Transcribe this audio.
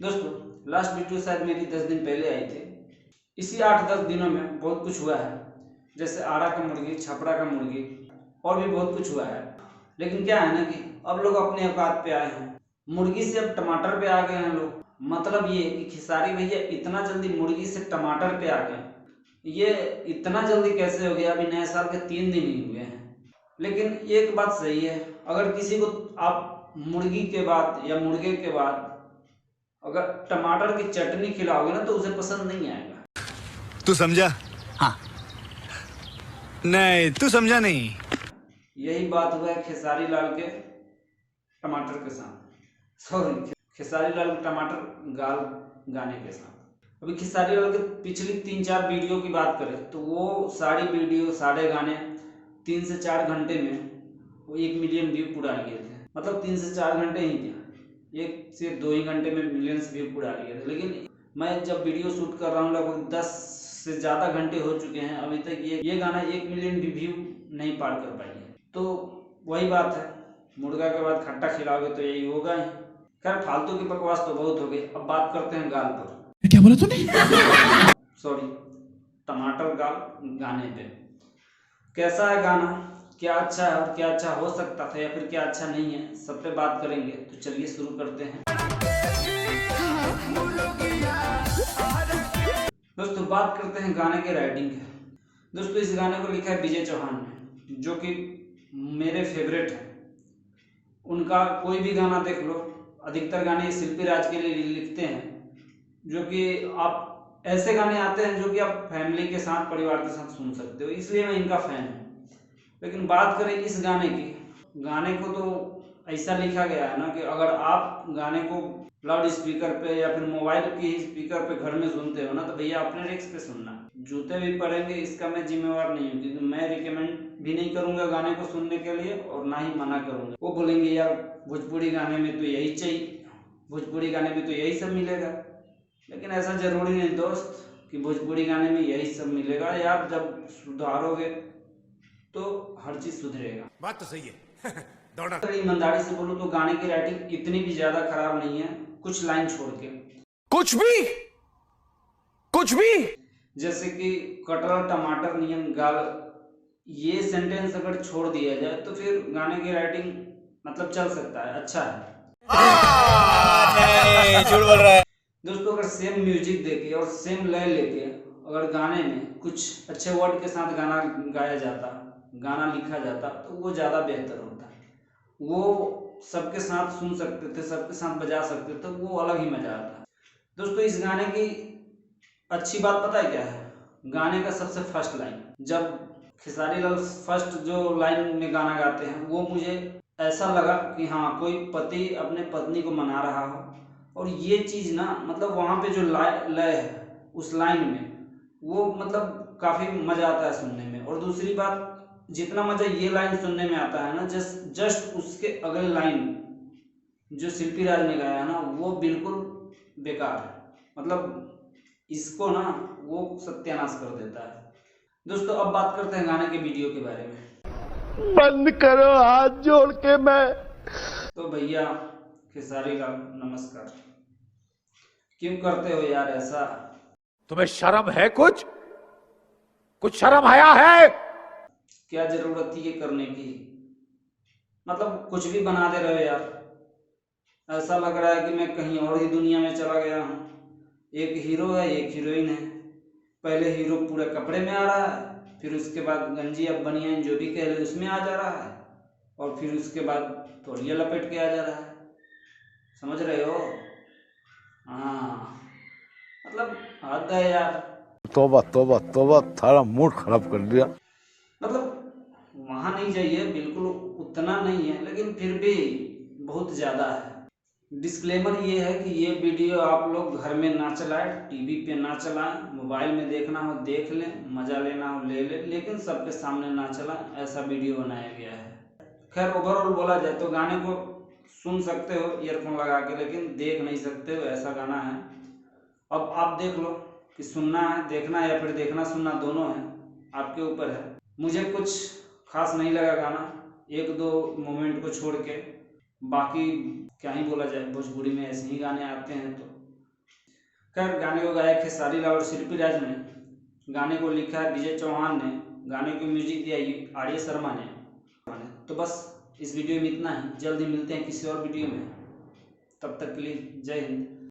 दोस्तों last video शायद मेरी 10 दिन पहले आई थी। इसी 8-10 दिनों में बहुत कुछ हुआ है, जैसे आरा का मुर्गी, छपरा का मुर्गी और भी बहुत कुछ हुआ है। लेकिन क्या है ना कि अब लोग अपने औकात पे आए हैं, मुर्गी से अब टमाटर पे आ गए हैं लोग। मतलब ये कि खेसारी भैया इतना जल्दी मुर्गी से टमाटर पे आ गए, ये इतना जल्दी कैसे हो गया? अभी नए साल के 3 दिन ही हुए हैं। लेकिन एक बात सही है, अगर किसी को आप मुर्गी के बाद या मुर्गे के बाद अगर टमाटर की चटनी खिलाओगे ना तो उसे पसंद नहीं आएगा। तू समझा? हाँ। नहीं, तू समझा नहीं। यही बात हुआ है खेसारी लाल के टमाटर के साथ, सॉरी खेसारी लाल के टमाटर गाल गाने के साथ। अभी खेसारी लाल के पिछली 3-4 वीडियो की बात करें तो वो सारी वीडियो, सारे गाने 3 से 4 घंटे में वो 1 मिलियन व्यू पूरा किए थे। मतलब 3 से 4 घंटे ही क्या, 1 से 2 ही घंटे में मिलियंस व्यू पूरा किए थे। लेकिन मैं जब वीडियो शूट कर रहा हूँ लगभग 10 से ज़्यादा घंटे हो चुके हैं, अभी तक ये गाना 1 मिलियन व्यू नहीं पार कर पाई है। तो वही बात है, मुर्गा के बाद खट्टा खिलाओगे तो यही होगा ही। खैर फालतू की बकवास तो बहुत हो गई, अब बात करते हैं गाल पर। क्या बोला तूने? सॉरी, टमाटर गाल गाने पे। कैसा है गाना, क्या अच्छा है और क्या अच्छा हो सकता था या फिर क्या अच्छा नहीं है, सब पे बात करेंगे। तो चलिए शुरू करते हैं। दोस्तों बात करते हैं गाने के राइटिंग के। दोस्तों इस गाने को लिखा है विजय चौहान ने, जो कि मेरे फेवरेट हैं। उनका कोई भी गाना देख लो, अधिकतर गाने शिल्पी राज के लिए लिखते हैं, जो कि आप ऐसे गाने आते हैं जो कि आप फैमिली के साथ, परिवार के साथ सुन सकते हो, इसलिए मैं इनका फैन हूँ। लेकिन बात करें इस गाने की, गाने को तो ऐसा लिखा गया है ना कि अगर आप गाने को लाउड स्पीकर पे या फिर मोबाइल की स्पीकर पे घर में सुनते हो ना तो भैया अपने रिस्क पे सुनना। जूते भी पड़ेंगे इसका मैं जिम्मेवार नहीं हूँ, क्योंकि मैं रिकमेंड भी नहीं करूंगा गाने को सुनने के लिए और ना ही मना करूंगा। वो बोलेंगे यार भोजपुरी गाने में तो यही चाहिए, भोजपुरी गाने में तो यही सब मिलेगा। लेकिन ऐसा जरूरी नहीं दोस्त कि भोजपुरी गाने में यही सब मिलेगा। यार जब सुधारोगे तो हर चीज सुधरेगा। बात तो सही है। दौड़ा। अगर ईमानदारी से बोलूं तो गाने की राइटिंग इतनी भी ज्यादा खराब नहीं है, कुछ लाइन छोड़ के। कुछ भी जैसे कि कटहल टमाटर नियन गाल, ये सेंटेंस अगर छोड़ दिया जाए तो फिर गाने की राइटिंग मतलब चल सकता है, अच्छा है। नहीं, झूठ बोल रहा है। दोस्तों अगर सेम म्यूजिक देके और सेम लय लेके अगर गाने में कुछ अच्छे वर्ड के साथ गाना गाया जाता, गाना लिखा जाता तो वो ज़्यादा बेहतर होता। वो सबके साथ सुन सकते थे, सबके साथ बजा सकते थे, वो अलग ही मजा आता। दोस्तों इस गाने की अच्छी बात पता है क्या है? गाने का सबसे फर्स्ट लाइन, जब खेसारी लाल फर्स्ट जो लाइन में गाना गाते हैं वो मुझे ऐसा लगा कि हाँ कोई पति अपने पत्नी को मना रहा हो। और ये चीज़ ना मतलब वहाँ पे जो लय है उस लाइन में, वो मतलब काफ़ी मज़ा आता है सुनने में। और दूसरी बात, जितना मज़ा ये लाइन सुनने में आता है ना, जस्ट उसके अगले लाइन जो शिल्पी राज ने गाया है ना वो बिल्कुल बेकार है। मतलब इसको ना वो सत्यानाश कर देता है। दोस्तों अब बात करते हैं गाने के वीडियो के बारे में। बंद करो हाथ जोड़ के मैं। तो भैया खेसारी लाल नमस्कार, क्यों करते हो यार ऐसा? तुम्हें शर्म है? कुछ शर्म आया है? क्या जरूरत थी ये करने की? मतलब कुछ भी बना दे रहे हो यार, ऐसा लग रहा है कि मैं कहीं और ही दुनिया में चला गया हूँ। एक हीरो है, एक हीरोइन है। पहले हीरो पूरे कपड़े में आ रहा है, फिर उसके बाद गंजी अब बनियान जो भी कह ले उसमें आ जा रहा है, और फिर उसके बाद तौलिया लपेट के आ जा रहा है। समझ रहे हो? हाँ मतलब हद है यार। तोबा तोबा तोबा, थारा मूड खराब कर दिया। मतलब वहाँ नहीं जाइए, बिल्कुल उतना नहीं है, लेकिन फिर भी बहुत ज़्यादा है। डिस्क्लेमर ये है कि ये वीडियो आप लोग घर में ना चलाएं, टीवी पे ना चलाएं, मोबाइल में देखना हो देख लें, मज़ा लेना हो ले लें, लेकिन सबके सामने ना चलाएं, ऐसा वीडियो बनाया गया है। खैर ओवरऑल बोला जाए तो गाने को सुन सकते हो ईयरफोन लगा के, लेकिन देख नहीं सकते हो, ऐसा गाना है। अब आप देख लो कि सुनना है, देखना है, या फिर देखना सुनना दोनों है, आपके ऊपर है। मुझे कुछ खास नहीं लगा गाना, 1-2 मोमेंट को छोड़ के। बाकी क्या ही बोला जाए, भोजपुरी में ऐसे ही गाने आते हैं तो खैर, गाने को गाया खेसारी लाल और शिल्पी राज ने, गाने को लिखा विजय चौहान ने, गाने को म्यूजिक दिया आर्य शर्मा ने। तो बस इस वीडियो में इतना ही। जल्दी मिलते हैं किसी और वीडियो में, तब तक के लिए जय हिंद।